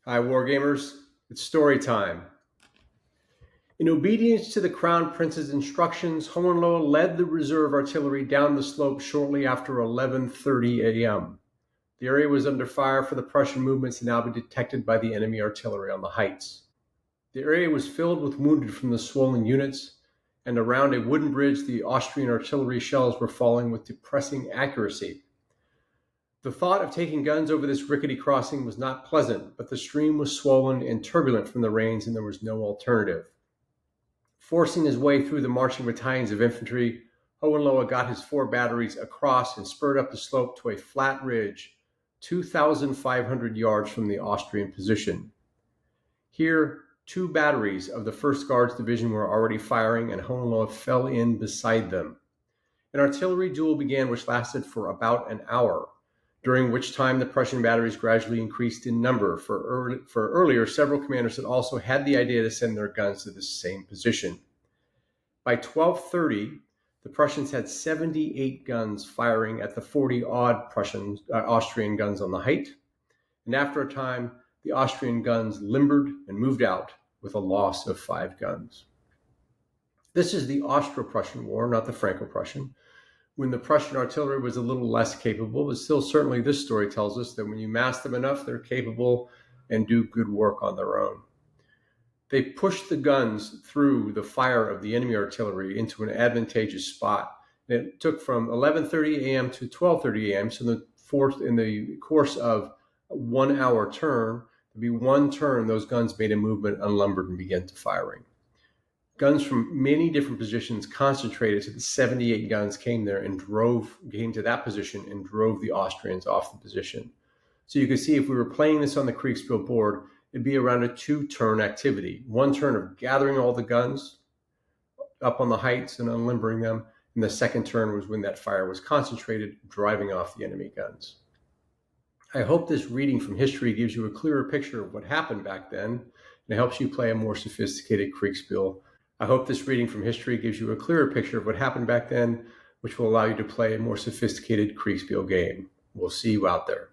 Hi, Wargamers. It's story time. In obedience to the Crown Prince's instructions, Hohenlohe led the reserve artillery down the slope shortly after 11:30 a.m. The area was under fire for the Prussian movements and now be detected by the enemy artillery on the heights. The area was filled with wounded from the swollen units, and around a wooden bridge, the Austrian artillery shells were falling with depressing accuracy. The thought of taking guns over this rickety crossing was not pleasant, but the stream was swollen and turbulent from the rains, and there was no alternative. Forcing his way through the marching battalions of infantry, Hohenlohe got his 4 batteries across and spurred up the slope to a flat ridge 2,500 yards from the Austrian position. Here, 2 batteries of the 1st Guards Division were already firing, and Hohenlohe fell in beside them. An artillery duel began, which lasted for about an hour, during which time the Prussian batteries gradually increased in number. For earlier, several commanders had also had the idea to send their guns to the same position. By 12:30, the Prussians had 78 guns firing at the 40-odd Austrian guns on the height, and after a time, the Austrian guns limbered and moved out with a loss of 5 guns. This is the Austro-Prussian War, not the Franco-Prussian, when the Prussian artillery was a little less capable, but still certainly this story tells us that when you mass them enough, they're capable and do good work on their own. They pushed the guns through the fire of the enemy artillery into an advantageous spot. And it took from 11:30 a.m. to 12:30 a.m., so in the course of a 1-hour turn, there'd be one turn, those guns made a movement, unlimbered, and began to firing. Guns from many different positions concentrated to the 78 guns came to that position and drove the Austrians off the position. So you can see if we were playing this on the Kriegsspiel board, it'd be around a 2-turn activity. 1 turn of gathering all the guns up on the heights and unlimbering them, and the 2nd turn was when that fire was concentrated, driving off the enemy guns. I hope this reading from history gives you a clearer picture of what happened back then, and it helps you play a more sophisticated Kriegsspiel. I hope this reading from history gives you a clearer picture of what happened back then, which will allow you to play a more sophisticated Kriegsspiel game. We'll see you out there.